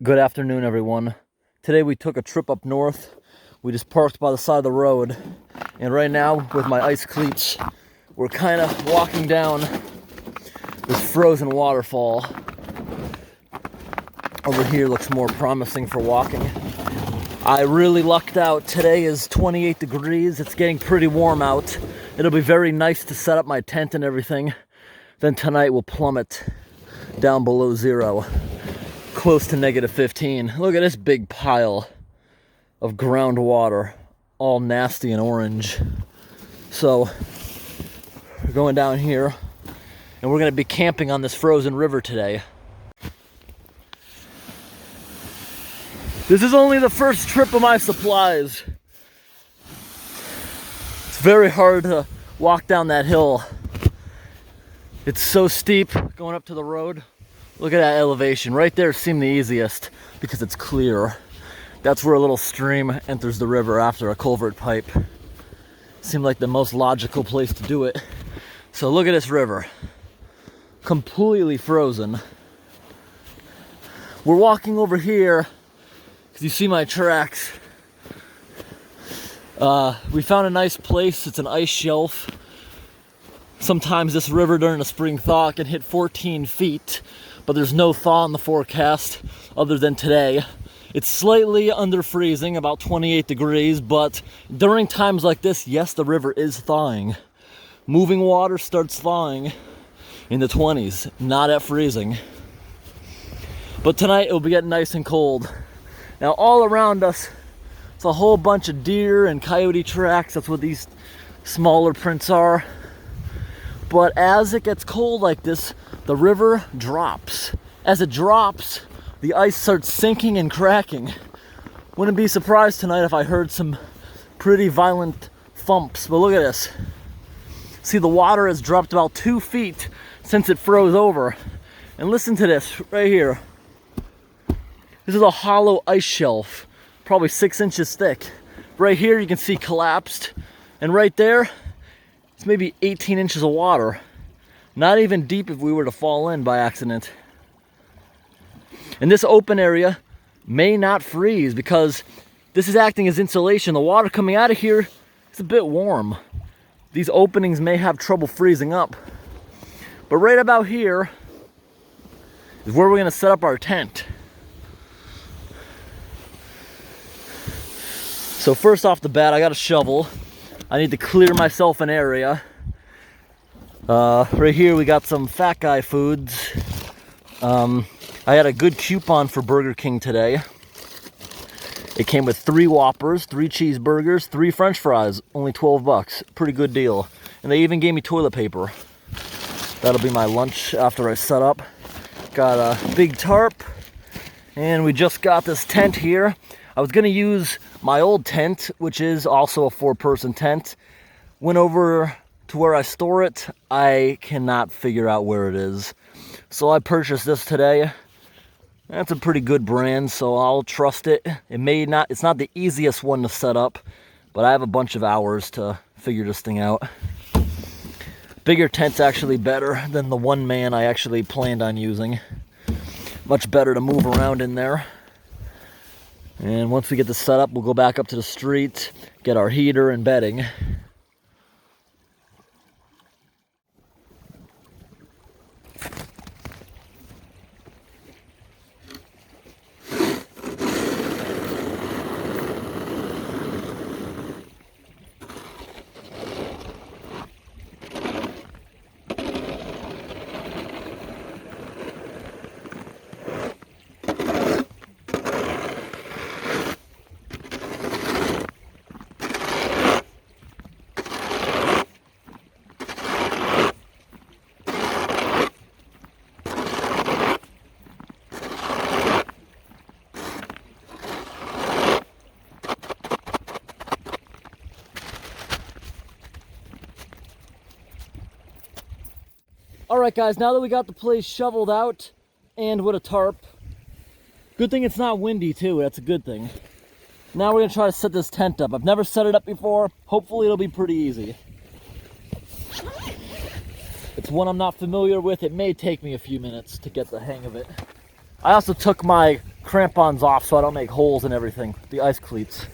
Good afternoon, everyone. Today we took a trip up north. We just parked by the side of the road, and right now with my ice cleats, we're kind of walking down this frozen waterfall. Over here looks more promising for walking. I really lucked out. Today is 28 degrees. It's getting pretty warm out. It'll be very nice to set up my tent and everything. Then tonight we'll plummet down below zero. Close to -15. Look at this big pile of groundwater, all nasty and orange. So we're going down here and we're going to be camping on this frozen river today. This is only the first trip of my supplies. It's very hard to walk down that hill. It's so steep going up to the road. Look at that elevation. Right there seemed the easiest because it's clear. That's where a little stream enters the river after a culvert pipe. Seemed like the most logical place to do it. So look at this river. Completely frozen. We're walking over here because you see my tracks. We found a nice place. It's an ice shelf. Sometimes this river during a spring thaw can hit 14 feet. But there's no thaw in the forecast other than today. It's slightly under freezing, about 28 degrees, but during times like this, yes, the river is thawing. Moving water starts thawing in the 20s, not at freezing. But tonight it'll be getting nice and cold. Now all around us, it's a whole bunch of deer and coyote tracks. That's what these smaller prints are. But as it gets cold like this, the river drops. As it drops, the ice starts sinking and cracking. Wouldn't be surprised tonight if I heard some pretty violent thumps. But look at this. See, the water has dropped about 2 feet since it froze over. And listen to this right here. This is a hollow ice shelf, probably 6 inches thick. Right here you can see collapsed. And right there, it's maybe 18 inches of water. Not even deep if we were to fall in by accident. And this open area may not freeze because this is acting as insulation. The water coming out of here is a bit warm. These openings may have trouble freezing up. But right about here is where we're going to set up our tent. So first off the bat, I got a shovel. I need to clear myself an area. Right here we got some Fat Guy Foods. I had a good coupon for Burger King today. It came with 3 Whoppers, 3 cheeseburgers, 3 French fries, only 12 bucks. Pretty good deal. And they even gave me toilet paper. That'll be my lunch after I set up. Got a big tarp, and we just got this tent here. I was gonna use my old tent, which is also a 4-person tent. Went over to where I store it. I cannot figure out where it is. So I purchased this today. That's a pretty good brand, so I'll trust it. It's not the easiest one to set up, but I have a bunch of hours to figure this thing out. Bigger tent's actually better than the one man I actually planned on using. Much better to move around in there. And once we get this set up, we'll go back up to the street, get our heater and bedding. Alright guys, now that we got the place shoveled out and with a tarp, good thing it's not windy too, that's a good thing. Now we're going to try to set this tent up. I've never set it up before, hopefully it'll be pretty easy. It's one I'm not familiar with. It may take me a few minutes to get the hang of it. I also took my crampons off so I don't make holes in everything, the ice cleats.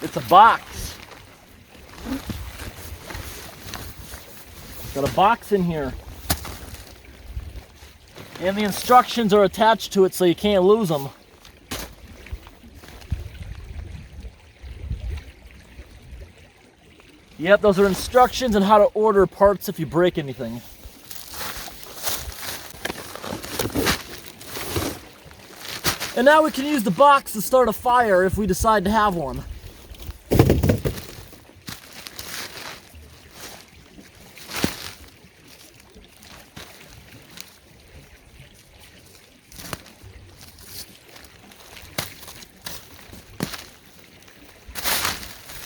It's a box. Got a box in here. And the instructions are attached to it so you can't lose them. Yep, those are instructions on how to order parts if you break anything. And now we can use the box to start a fire if we decide to have one.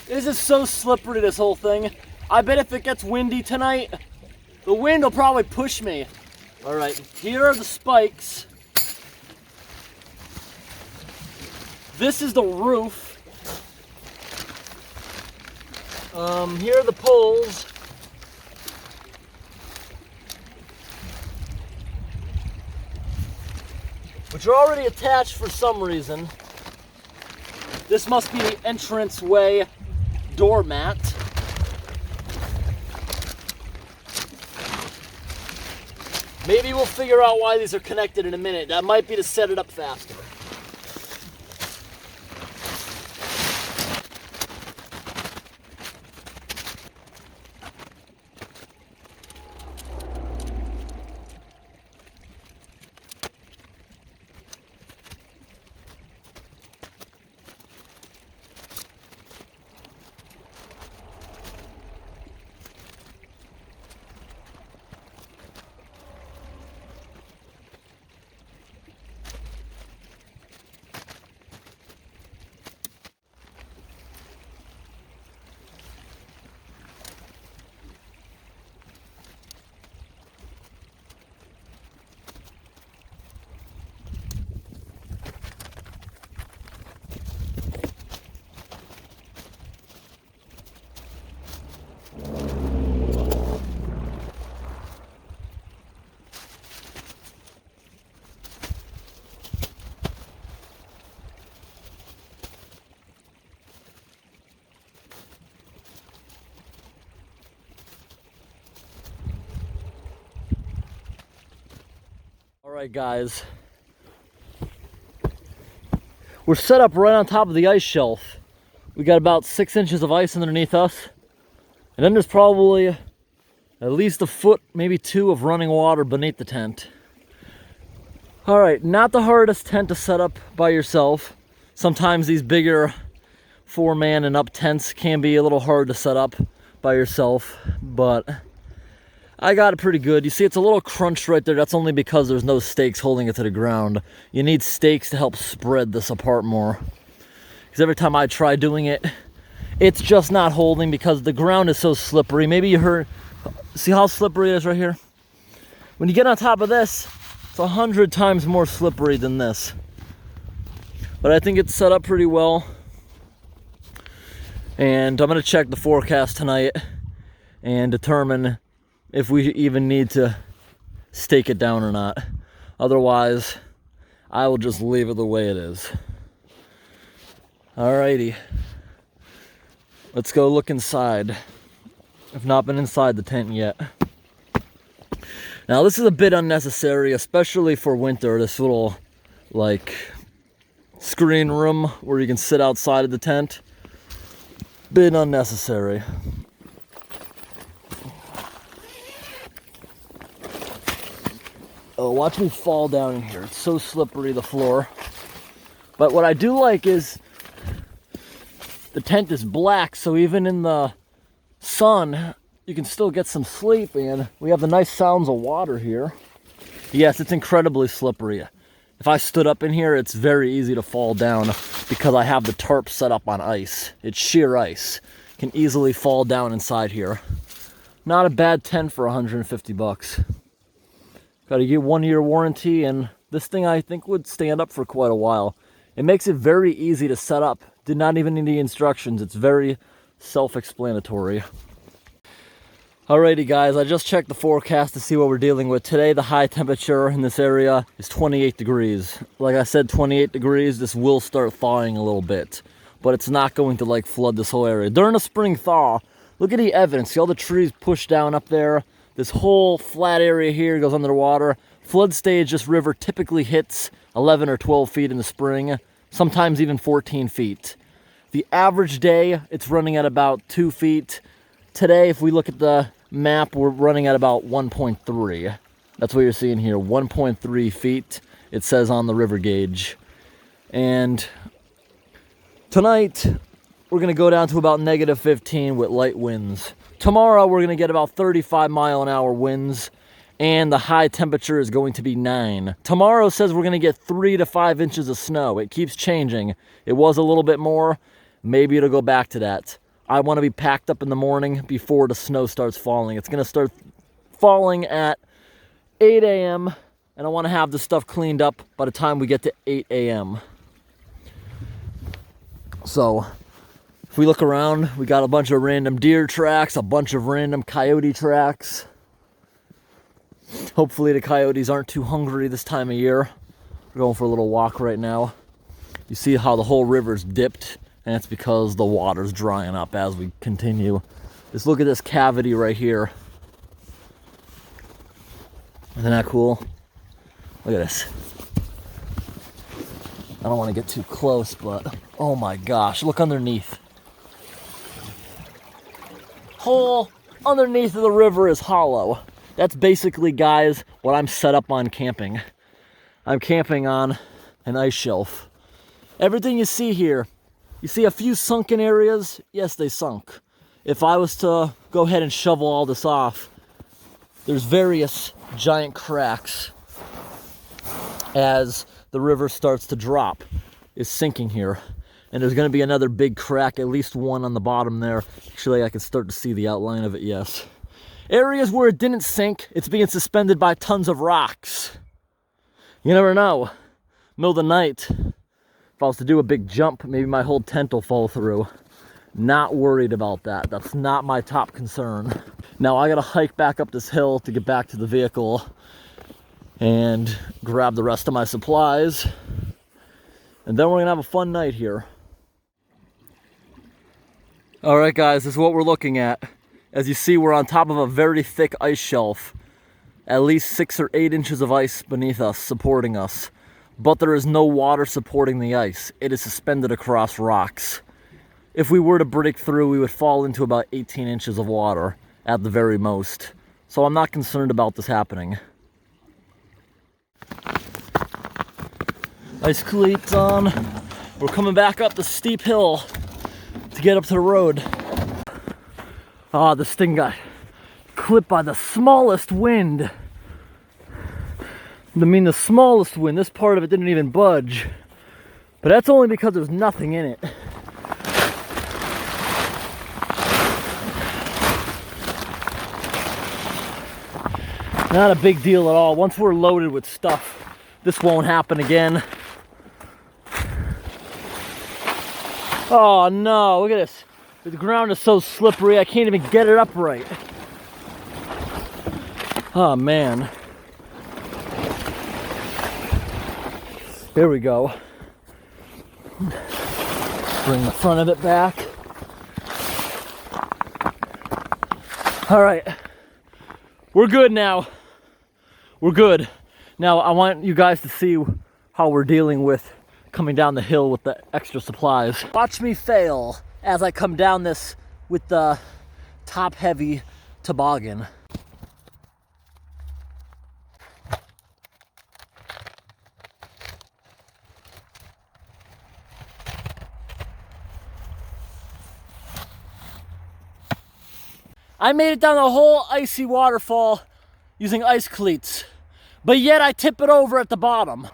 This is so slippery, this whole thing. I bet if it gets windy tonight, the wind will probably push me. All right, here are the spikes. This is the roof. Here are the poles. Which are already attached for some reason. This must be the entranceway doormat. Maybe we'll figure out why these are connected in a minute. That might be to set it up faster. Alright guys, we're set up right on top of the ice shelf. We got about 6 inches of ice underneath us, and then there's probably at least a foot, maybe 2 of running water beneath the tent. Alright, not the hardest tent to set up by yourself. Sometimes these bigger 4-man and up tents can be a little hard to set up by yourself, but I got it pretty good. You see it's a little crunched right there. That's only because there's no stakes holding it to the ground. You need stakes to help spread this apart more. Because every time I try doing it, it's just not holding because the ground is so slippery. Maybe you heard, see how slippery it is right here? When you get on top of this, it's 100 times more slippery than this. But I think it's set up pretty well. And I'm gonna check the forecast tonight and determine if we even need to stake it down or not. Otherwise, I will just leave it the way it is. Alrighty. Let's go look inside. I've not been inside the tent yet. Now this is a bit unnecessary, especially for winter, this little like screen room where you can sit outside of the tent. Bit unnecessary. Oh, watch me fall down in here. It's so slippery, the floor. But what I do like is the tent is black, so even in the sun, you can still get some sleep, and we have the nice sounds of water here. Yes, it's incredibly slippery. If I stood up in here, it's very easy to fall down because I have the tarp set up on ice. It's sheer ice. Can easily fall down inside here. Not a bad tent for 150 bucks. Got a 1-year warranty, and this thing I think would stand up for quite a while. It makes it very easy to set up. Did not even need the instructions. It's very self-explanatory. Alrighty guys, I just checked the forecast to see what we're dealing with. Today the high temperature in this area is 28 degrees. Like I said, 28 degrees, this will start thawing a little bit. But it's not going to like flood this whole area. During a spring thaw, look at the evidence. See all the trees pushed down up there? This whole flat area here goes underwater. Flood stage, this river typically hits 11 or 12 feet in the spring, sometimes even 14 feet. The average day, it's running at about 2 feet. Today, if we look at the map, we're running at about 1.3. That's what you're seeing here, 1.3 feet, it says on the river gauge. And tonight, we're gonna go down to about negative 15 with light winds. Tomorrow, we're gonna get about 35-mile-an-hour winds, and the high temperature is going to be 9. Tomorrow says we're gonna get 3 to 5 inches of snow. It keeps changing. It was a little bit more. Maybe it'll go back to that. I want to be packed up in the morning before the snow starts falling. It's going to start falling at 8 a.m. and I want to have the stuff cleaned up by the time we get to 8 a.m. So, if we look around, we got a bunch of random deer tracks, a bunch of random coyote tracks. Hopefully the coyotes aren't too hungry this time of year. We're going for a little walk right now. You see how the whole river's dipped? And it's because the water's drying up as we continue. Just look at this cavity right here. Isn't that cool? Look at this. I don't want to get too close, but oh my gosh, look underneath. Whole underneath of the river is hollow. That's basically, guys, what I'm set up on camping. I'm camping on an ice shelf. Everything you see here, you see a few sunken areas? Yes, they sunk. If I was to go ahead and shovel all this off, there's various giant cracks as the river starts to drop. It's sinking here. And there's going to be another big crack, at least one on the bottom there. Actually, I can start to see the outline of it, yes. Areas where it didn't sink, it's being suspended by tons of rocks. You never know. Middle of the night, if I was to do a big jump, maybe my whole tent will fall through. Not worried about that. That's not my top concern. Now I gotta hike back up this hill to get back to the vehicle and grab the rest of my supplies. And then we're gonna have a fun night here. All right, guys, this is what we're looking at. As you see, we're on top of a very thick ice shelf. At least 6 or 8 inches of ice beneath us, supporting us. But there is no water supporting the ice. It is suspended across rocks. If we were to break through, we would fall into about 18 inches of water at the very most. So I'm not concerned about this happening. Ice cleats on. We're coming back up the steep hill to get up to the road. Ah, this thing got clipped by the smallest wind. I mean, the smallest wind. This part of it didn't even budge. But that's only because there's nothing in it. Not a big deal at all. Once we're loaded with stuff, this won't happen again. Oh no, look at this. The ground is so slippery, I can't even get it up right. Oh man. There we go. Bring the front of it back. All right. We're good now. We're good. Now I want you guys to see how we're dealing with coming down the hill with the extra supplies. Watch me fail as I come down this with the top-heavy toboggan. I made it down the whole icy waterfall using ice cleats, but yet I tip it over at the bottom.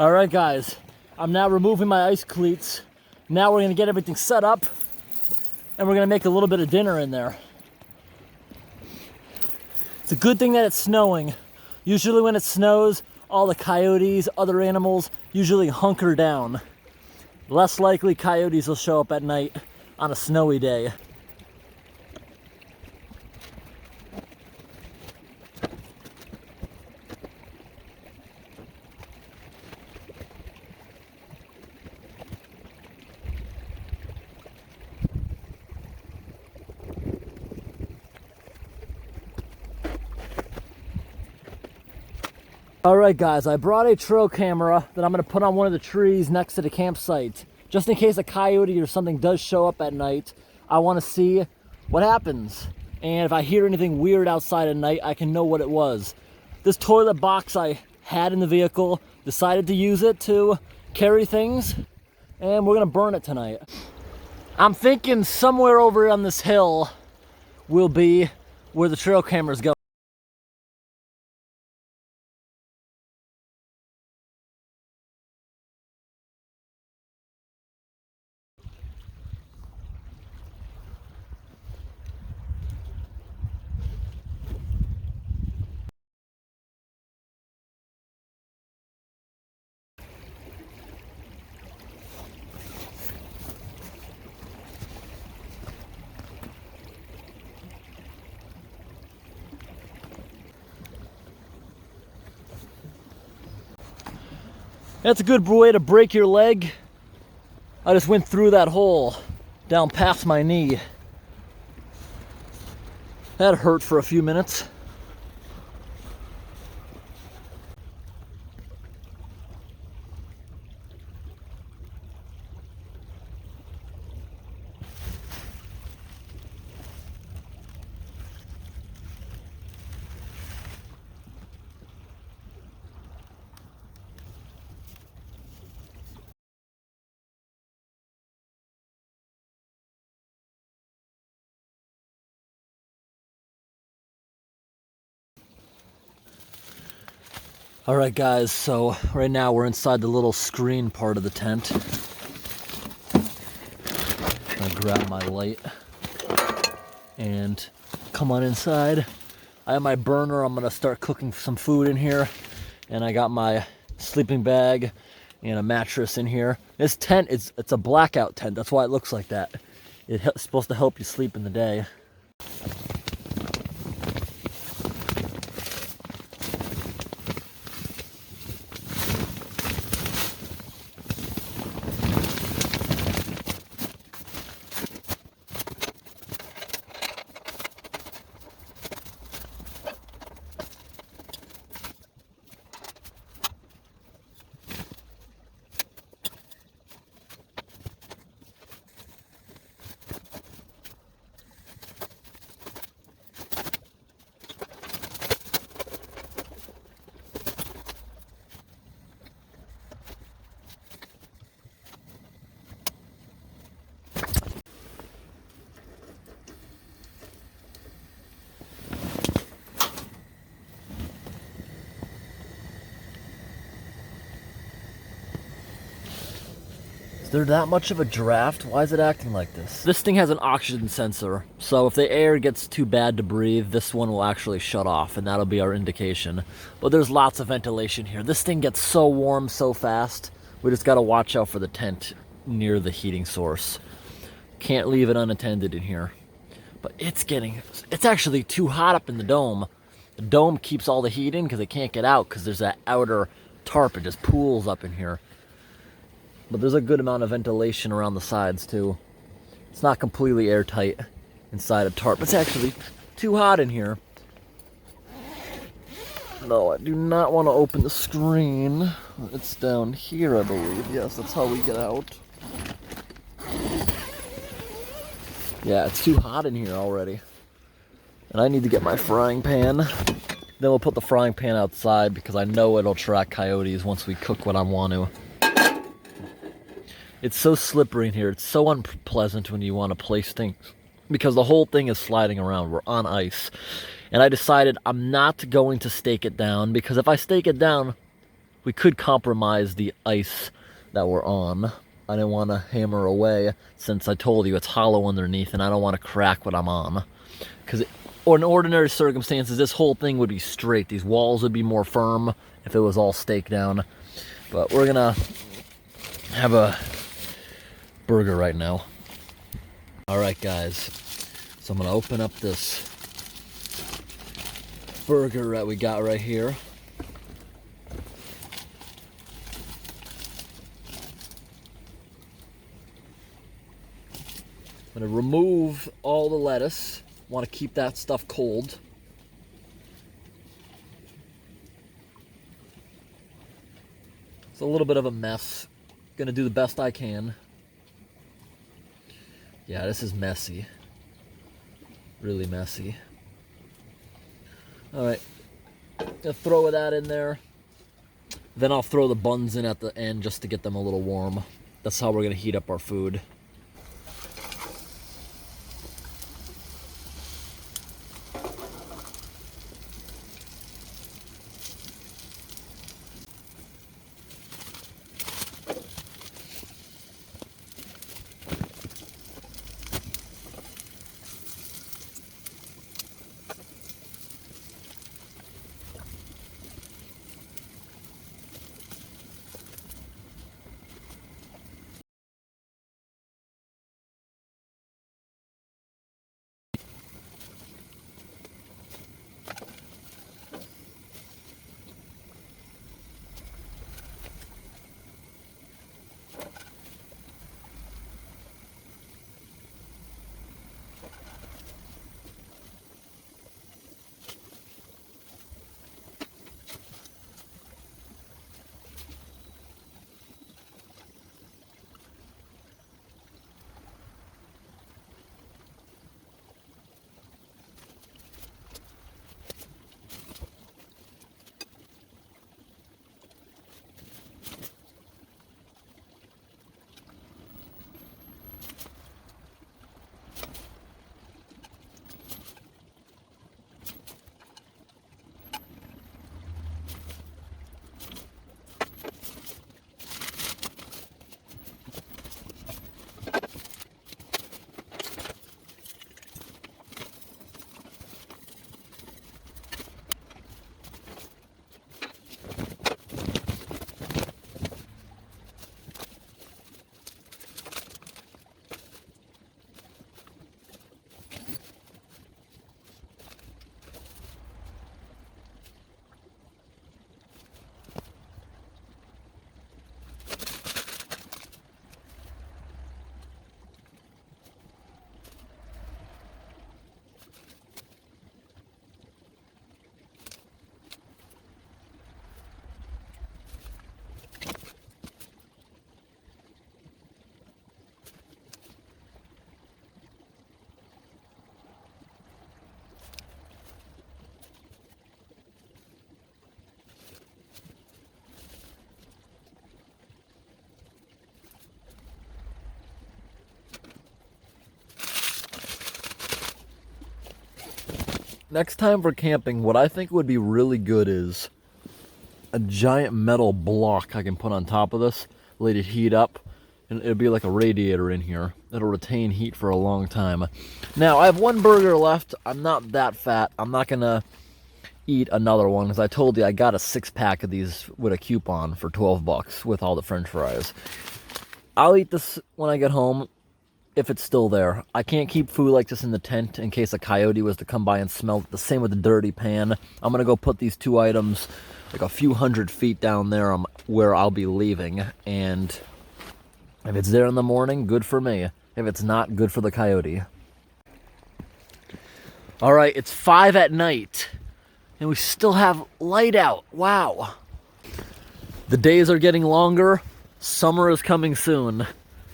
All right, guys, I'm now removing my ice cleats. Now we're gonna get everything set up and we're gonna make a little bit of dinner in there. It's a good thing that it's snowing. Usually when it snows, all the coyotes, other animals, usually hunker down. Less likely coyotes will show up at night on a snowy day. All right, guys, I brought a trail camera that I'm gonna put on one of the trees next to the campsite. Just in case a coyote or something does show up at night, I wanna see what happens. And if I hear anything weird outside at night, I can know what it was. This toilet box I had in the vehicle, decided to use it to carry things, and we're gonna burn it tonight. I'm thinking somewhere over on this hill will be where the trail cameras go. That's a good way to break your leg. I just went through that hole down past my knee. That hurt for a few minutes. All right, guys, so right now we're inside the little screen part of the tent. I'm gonna grab my light and come on inside. I have my burner. I'm gonna start cooking some food in here. And I got my sleeping bag and a mattress in here. This tent, it's a blackout tent. That's why it looks like that. It's supposed to help you sleep in the day. Is there that much of a draft? Why is it acting like this? This thing has an oxygen sensor, so if the air gets too bad to breathe, this one will actually shut off, and that'll be our indication. But there's lots of ventilation here. This thing gets so warm so fast, we just gotta watch out for the tent near the heating source. Can't leave it unattended in here. But it's actually too hot up in the dome. The dome keeps all the heat in because it can't get out because there's that outer tarp. It just pools up in here. But there's a good amount of ventilation around the sides too. It's not completely airtight inside a tarp. It's actually too hot in here. No, I do not want to open the screen. It's down here, I believe. Yes, that's how we get out. Yeah, it's too hot in here already. And I need to get my frying pan. Then we'll put the frying pan outside because I know it'll attract coyotes once we cook what I want to. It's so slippery in here. It's so unpleasant when you want to place things because the whole thing is sliding around. We're on ice. And I decided I'm not going to stake it down because if I stake it down, we could compromise the ice that we're on. I didn't want to hammer away since I told you it's hollow underneath and I don't want to crack what I'm on. Because in ordinary circumstances, this whole thing would be straight. These walls would be more firm if it was all staked down. But we're gonna have a burger right now. All right, guys. So I'm gonna open up this burger that we got right here. I'm gonna remove all the lettuce. Want to keep that stuff cold. It's a little bit of a mess. Gonna do the best I can. Yeah, this is messy. Really messy. All right, gonna throw that in there. Then I'll throw the buns in at the end just to get them a little warm. That's how we're gonna heat up our food. Next time for camping, what I think would be really good is a giant metal block I can put on top of this, let it heat up, and it'll be like a radiator in here. It'll retain heat for a long time. Now, I have one burger left. I'm not that fat. I'm not gonna eat another one because I told you I got a 6-pack of these with a coupon for 12 bucks with all the french fries. I'll eat this when I get home. If it's still there. I can't keep food like this in the tent in case a coyote was to come by and smell it. The same with the dirty pan. I'm gonna go put these two items like a few hundred feet down there where I'll be leaving, and if it's there in the morning, good for me. If it's not, good for the coyote. All right, it's 5 at night and we still have light out. Wow. The days are getting longer. Summer is coming soon.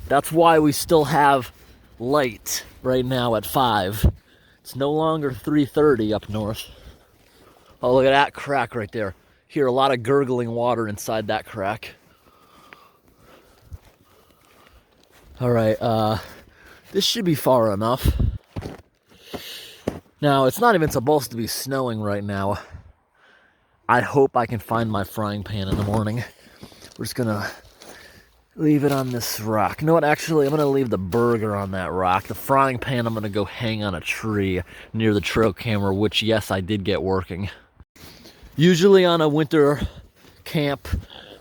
That's why we still have light right now at 5. It's no longer 3:30 up north. Oh, look at that crack right there. Hear a lot of gurgling water inside that crack. All right, this should be far enough. Now, it's not even supposed to be snowing right now. I hope I can find my frying pan in the morning. We're just gonna leave it on this rock. You know what, actually, I'm gonna leave the burger on that rock. The frying pan I'm gonna go hang on a tree near the trail camera, which, yes, I did get working. Usually on a winter camp,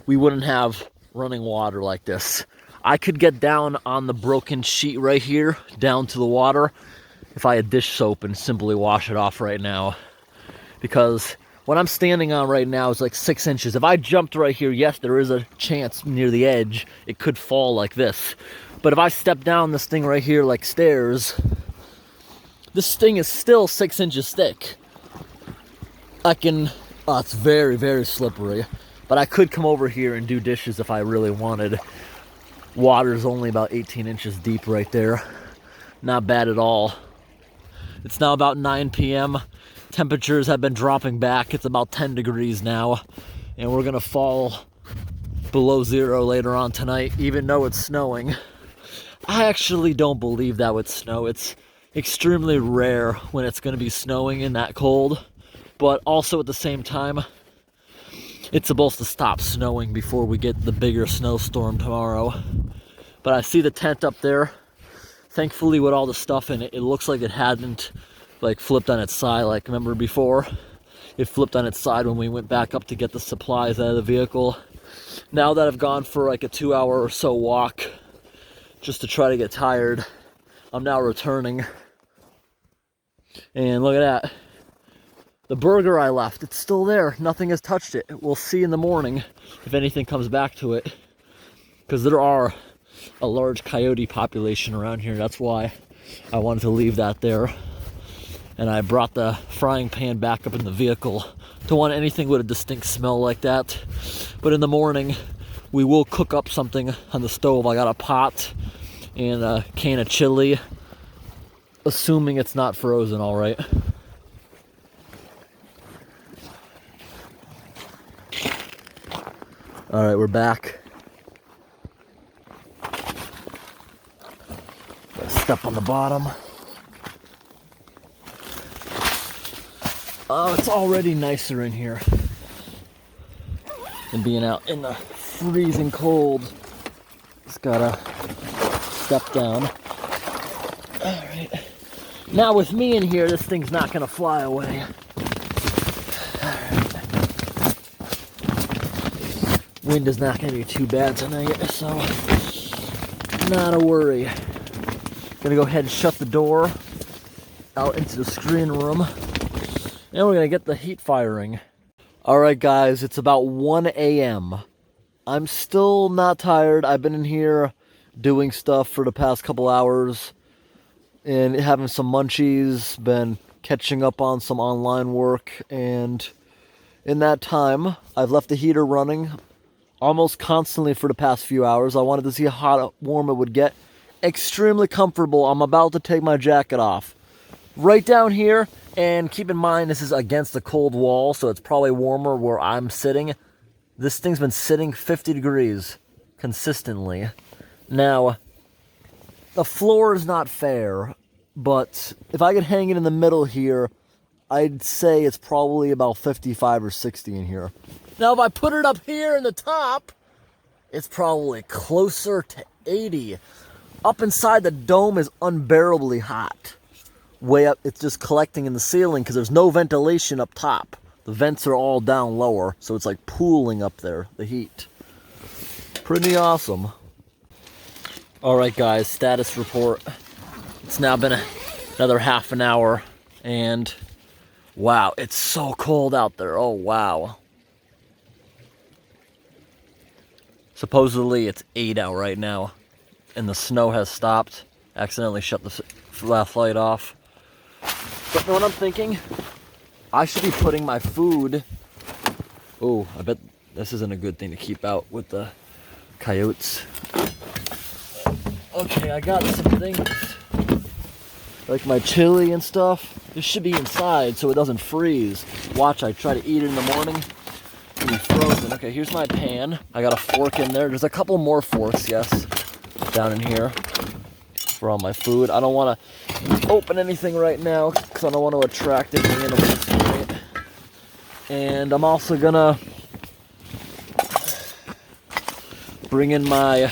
we wouldn't have running water like this. I could get down on the broken sheet right here, down to the water, if I had dish soap and simply wash it off right now. Because what I'm standing on right now is like 6 inches. If I jumped right here, yes, there is a chance near the edge it could fall like this. But if I step down this thing right here like stairs, this thing is still 6 inches thick. It's very, very slippery. But I could come over here and do dishes if I really wanted. Water's only about 18 inches deep right there. Not bad at all. It's now about 9 p.m. Temperatures have been dropping back. It's about 10 degrees now. And we're gonna fall below zero later on tonight, even though it's snowing. I actually don't believe that would snow. It's extremely rare when it's gonna be snowing and that cold. But also at the same time, it's supposed to stop snowing before we get the bigger snowstorm tomorrow. But I see the tent up there. Thankfully, with all the stuff in it, it looks like it hadn't like flipped on its side. Like, remember before? It flipped on its side when we went back up to get the supplies out of the vehicle. Now that I've gone for like a 2-hour or so walk just to try to get tired, I'm now returning. And look at that. The burger I left, it's still there. Nothing has touched it. We'll see in the morning if anything comes back to it. Because there are a large coyote population around here. That's why I wanted to leave that there. And I brought the frying pan back up in the vehicle. Don't want anything with a distinct smell like that. But in the morning, we will cook up something on the stove. I got a pot and a can of chili, assuming it's not frozen, all right. All right, we're back. Step on the bottom. Oh, it's already nicer in here than being out in the freezing cold. Just gotta step down. All right. Now with me in here, this thing's not gonna fly away. Wind is not going to be too bad tonight, so not a worry. Gonna go ahead and shut the door out into the screen room, and we're gonna get the heat firing. All right, guys, it's about 1 a.m. I'm still not tired. I've been in here doing stuff for the past couple hours and having some munchies, been catching up on some online work, and in that time, I've left the heater running almost constantly for the past few hours. I wanted to see how hot or warm it would get. Extremely comfortable. I'm about to take my jacket off. Right down here, and keep in mind this is against the cold wall, so it's probably warmer where I'm sitting. This thing's been sitting 50 degrees consistently. Now, the floor is not fair, but if I could hang it in the middle here, I'd say it's probably about 55 or 60 in here. Now, if I put it up here in the top, it's probably closer to 80. Up inside the dome is unbearably hot. Way up, it's just collecting in the ceiling because there's no ventilation up top. The vents are all down lower, so it's like pooling up there, the heat. Pretty awesome. All right, guys, status report. It's now been another half an hour, and wow, it's so cold out there. Oh, wow. Supposedly it's 8 out right now, and the snow has stopped. Accidentally shut the flashlight off. But you know what I'm thinking? I should be putting my food... Oh, I bet this isn't a good thing to keep out with the coyotes. Okay, I got some things, like my chili and stuff. This should be inside so it doesn't freeze. Watch, I try to eat it in the morning. It'll be frozen. Okay, here's my pan. I got a fork in there. There's a couple more forks, yes, down in here for all my food. I don't want to open anything right now because I don't want to attract any animals tonight. And I'm also gonna bring in my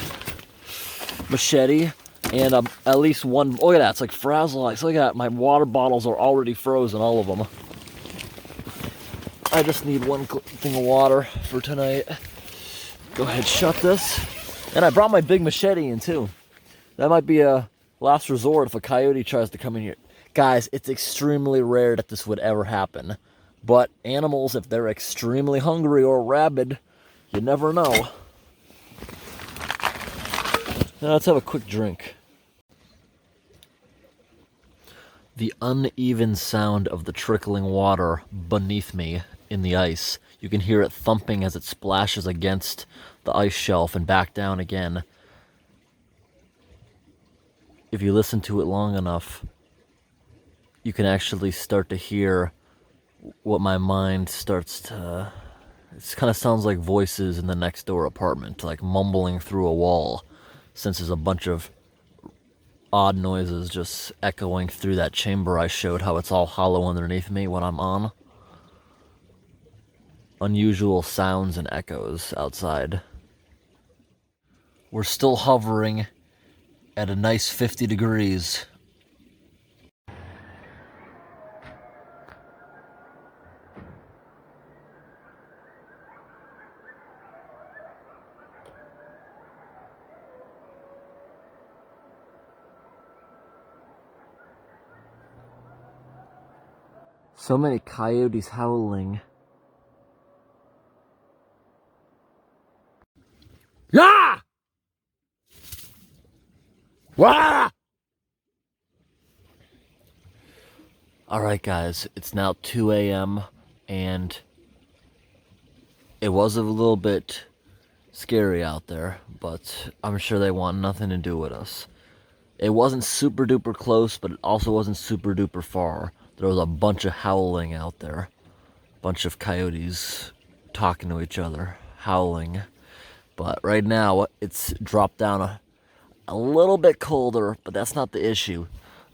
machete and at least one. Look at that, it's like frazzle ice. Look at that, my water bottles are already frozen, all of them. I just need one thing of water for tonight. Go ahead, shut this. And I brought my big machete in too. That might be a last resort if a coyote tries to come in here. Guys, it's extremely rare that this would ever happen. But animals, if they're extremely hungry or rabid, you never know. Now let's have a quick drink. The uneven sound of the trickling water beneath me in the ice. You can hear it thumping as it splashes against the ice shelf and back down again. If you listen to it long enough, you can actually start to hear what my mind starts to... It kind of sounds like voices in the next door apartment, like mumbling through a wall, since there's a bunch of odd noises just echoing through that chamber I showed, how it's all hollow underneath me when I'm on. Unusual sounds and echoes outside. We're still hovering at a nice 50 degrees. So many coyotes howling. Yeah! Wah! Alright guys, it's now 2 a.m. and it was a little bit scary out there, but I'm sure they want nothing to do with us. It wasn't super duper close, but it also wasn't super duper far. There was a bunch of howling out there. Bunch of coyotes talking to each other, howling. But right now, it's dropped down a little bit colder, but that's not the issue.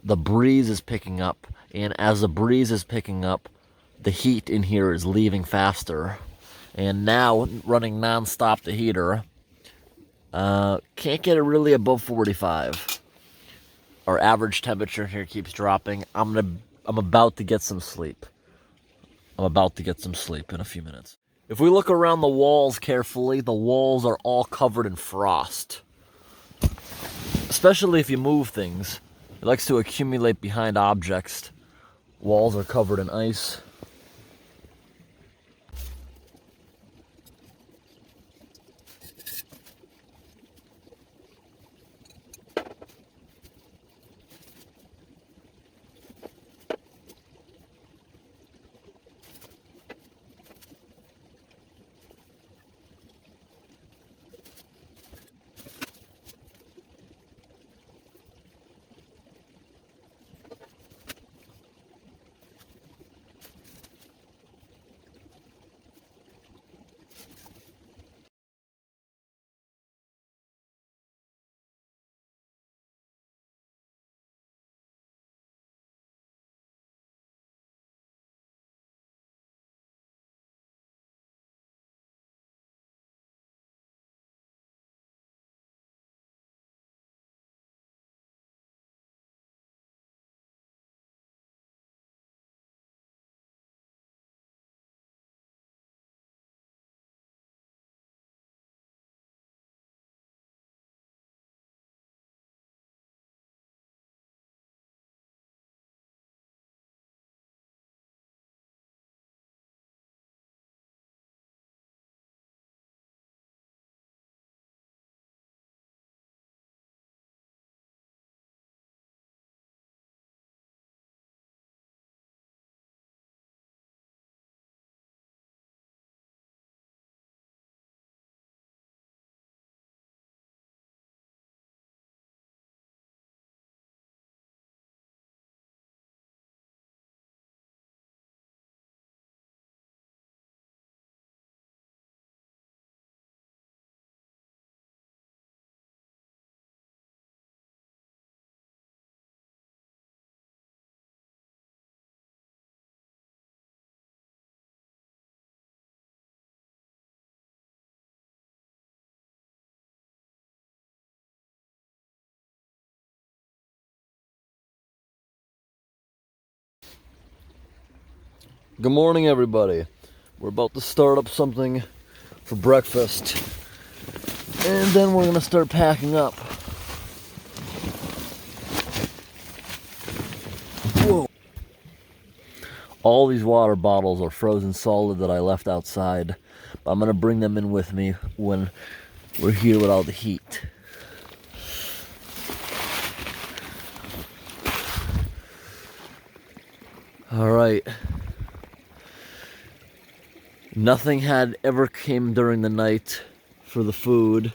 The breeze is picking up, and as the breeze is picking up, the heat in here is leaving faster. And now, running non-stop the heater, can't get it really above 45. Our average temperature here keeps dropping. I'm about to get some sleep. I'm about to get some sleep in a few minutes. If we look around the walls carefully, the walls are all covered in frost. Especially if you move things. It likes to accumulate behind objects. Walls are covered in ice. Good morning, everybody. We're about to start up something for breakfast, and then we're gonna start packing up. Whoa. All these water bottles are frozen solid that I left outside, but I'm gonna bring them in with me when we're here with all the heat. All right. Nothing had ever came during the night for the food.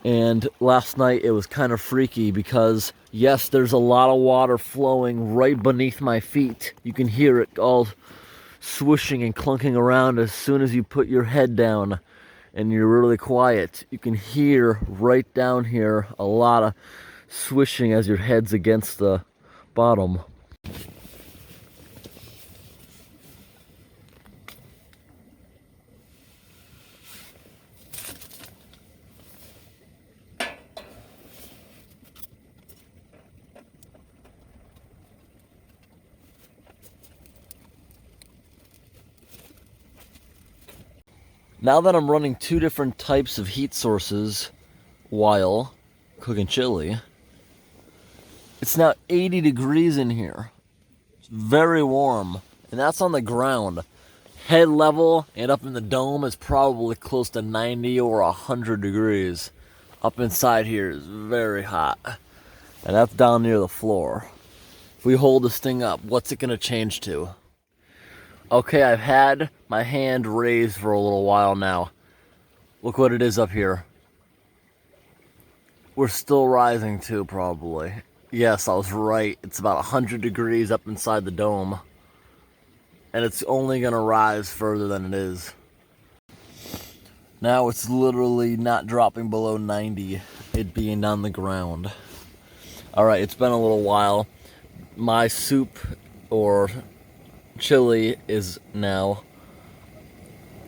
And last night it was kind of freaky because, yes, there's a lot of water flowing right beneath my feet. You can hear it all swishing and clunking around as soon as you put your head down and you're really quiet. You can hear right down here a lot of swishing as your head's against the bottom. Now that I'm running two different types of heat sources while cooking chili, it's now 80 degrees in here. It's very warm, and that's on the ground. Head level and up in the dome is probably close to 90 or 100 degrees. Up inside here is very hot, and that's down near the floor. If we hold this thing up, what's it gonna change to? Okay, I've had my hand raised for a little while now. Look what it is up here. We're still rising too, probably. Yes, I was right. It's about 100 degrees up inside the dome. And it's only gonna rise further than it is. Now it's literally not dropping below 90, it being on the ground. Alright, it's been a little while. My soup, or chili, is now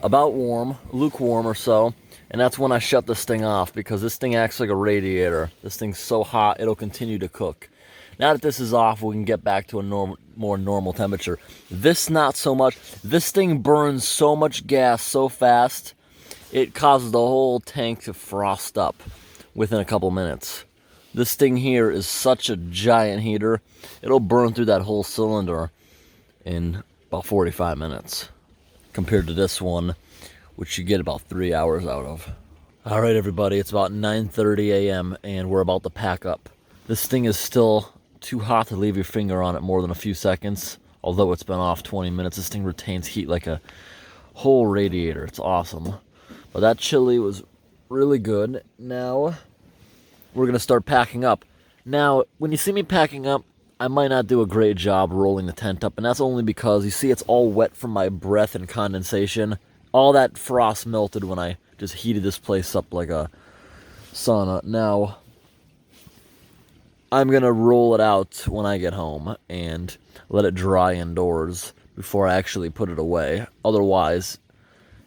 about warm, lukewarm or so, and that's when I shut this thing off because this thing acts like a radiator. This thing's so hot it'll continue to cook. Now that this is off, we can get back to a more normal temperature. This not so much. This thing burns so much gas so fast it causes the whole tank to frost up within a couple minutes. This thing here is such a giant heater, it'll burn through that whole cylinder in about 45 minutes compared to this one, which you get about 3 hours out of. All right, everybody, it's about 9:30 a.m. and we're about to pack up. This thing is still too hot to leave your finger on it more than a few seconds. Although it's been off 20 minutes, this thing retains heat like a whole radiator. It's awesome. But that chili was really good. Now we're gonna start packing up. Now, when you see me packing up, I might not do a great job rolling the tent up, and that's only because, you see, it's all wet from my breath and condensation. All that frost melted when I just heated this place up like a sauna. Now, I'm gonna roll it out when I get home and let it dry indoors before I actually put it away. Otherwise,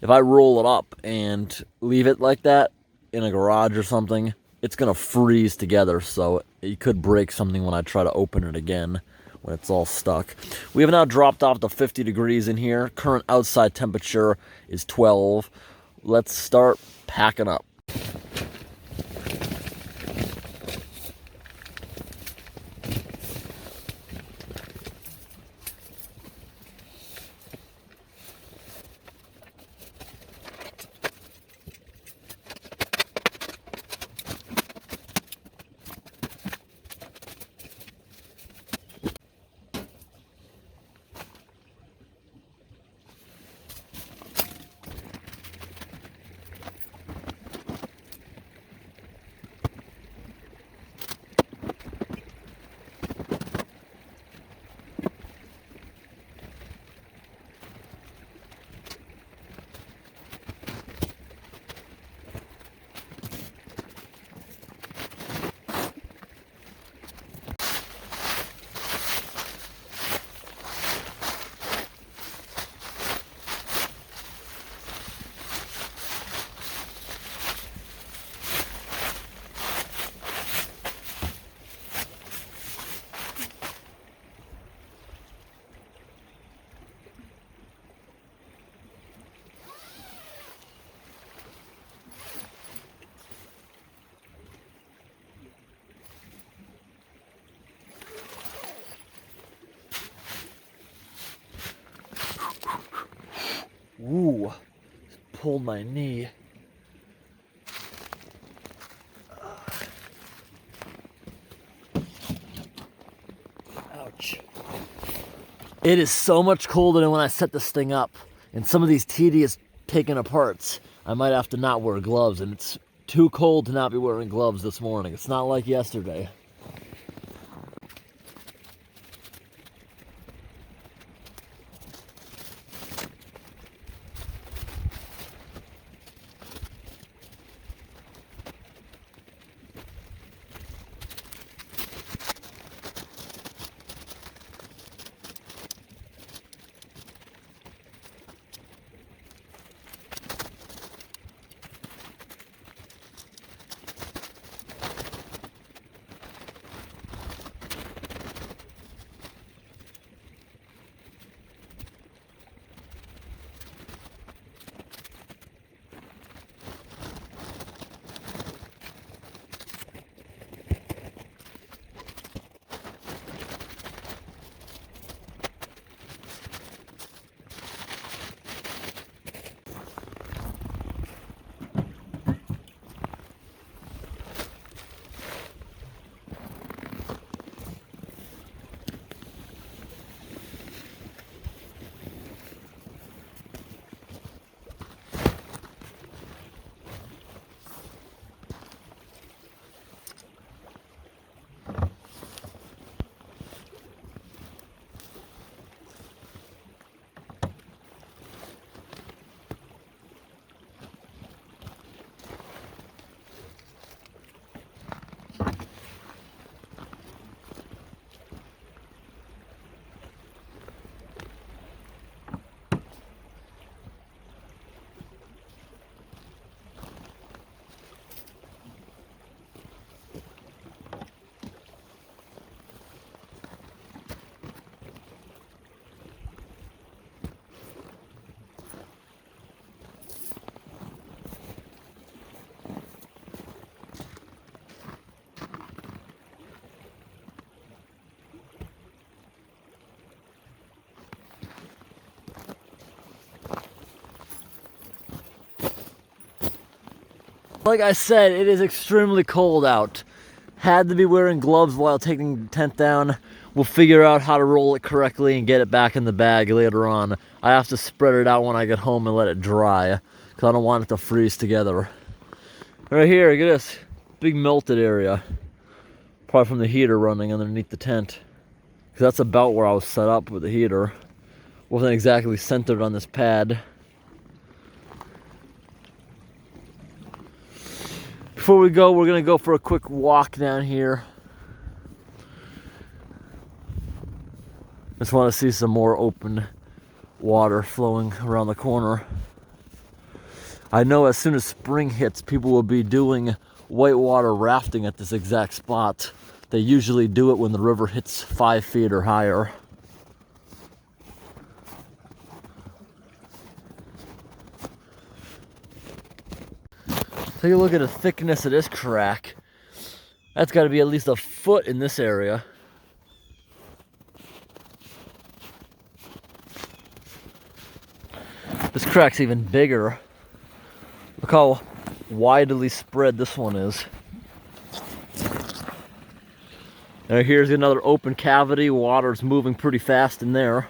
if I roll it up and leave it like that in a garage or something, it's gonna freeze together, so it could break something when I try to open it again when it's all stuck. We have now dropped off to 50 degrees in here. Current outside temperature is 12. Let's start packing up. pulled my knee. Ouch. It is so much colder than when I set this thing up. And some of these tedious taking aparts, I might have to not wear gloves, and it's too cold to not be wearing gloves this morning. It's not like yesterday. Like I said, it is extremely cold out. Had to be wearing gloves while taking the tent down. We'll figure out how to roll it correctly and get it back in the bag later on. I have to spread it out when I get home and let it dry, because I don't want it to freeze together. Right here, look at this big melted area. Probably from the heater running underneath the tent. Because that's about where I was set up with the heater. Wasn't exactly centered on this pad. Before we go, we're gonna go for a quick walk down here. Just want to see some more open water flowing around the corner. I know as soon as spring hits, people will be doing whitewater rafting at this exact spot. They usually do it when the river hits 5 feet or higher. Take a look at the thickness of this crack. That's got to be at least a foot in this area. This crack's even bigger. Look how widely spread this one is. And here's another open cavity. Water's moving pretty fast in there.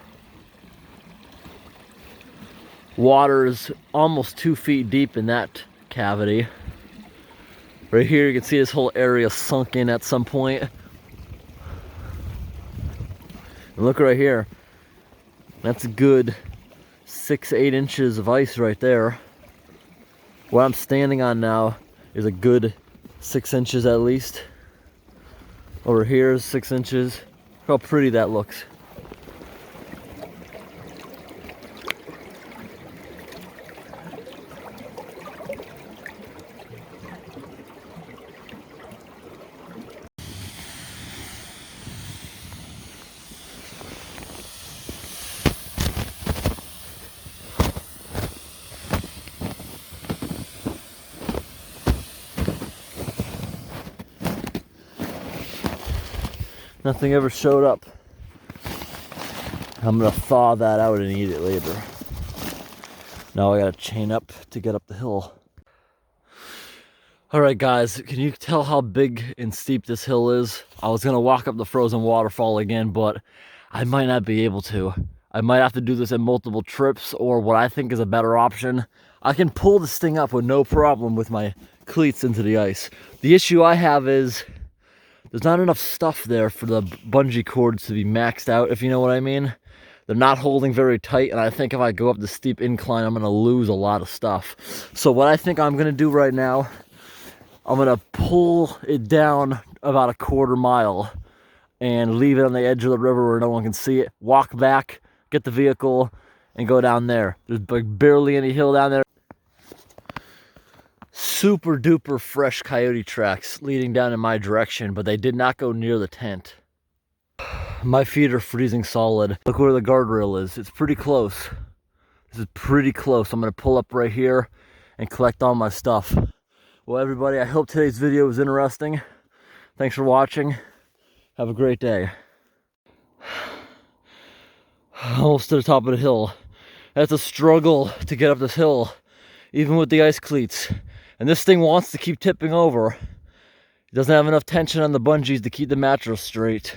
Water is almost 2 feet deep in that cavity. Right here you can see this whole area sunk in at some point. And look right here. That's a good 6-8 inches of ice right there. What I'm standing on now is a good 6 inches at least. Over here is 6 inches. Look how pretty that looks. Nothing ever showed up. I'm gonna thaw that out and eat it later. Now I gotta chain up to get up the hill. All right, guys, can you tell how big and steep this hill is? I was gonna walk up the frozen waterfall again, but I might not be able to. I might have to do this in multiple trips, or what I think is a better option, I can pull this thing up with no problem with my cleats into the ice. The issue I have is there's not enough stuff there for the bungee cords to be maxed out, if you know what I mean. They're not holding very tight, and I think if I go up the steep incline, I'm gonna lose a lot of stuff. So what I think I'm gonna do right now, I'm gonna pull it down about a quarter mile and leave it on the edge of the river where no one can see it. Walk back, get the vehicle, and go down there. There's like barely any hill down there. Super duper fresh coyote tracks leading down in my direction, but they did not go near the tent. My feet are freezing solid. Look where the guardrail is. It's pretty close. This is pretty close. I'm gonna pull up right here and collect all my stuff. Well, everybody, I hope today's video was interesting. Thanks for watching. Have a great day. Almost to the top of the hill. That's a struggle to get up this hill, even with the ice cleats. And this thing wants to keep tipping over. It doesn't have enough tension on the bungees to keep the mattress straight.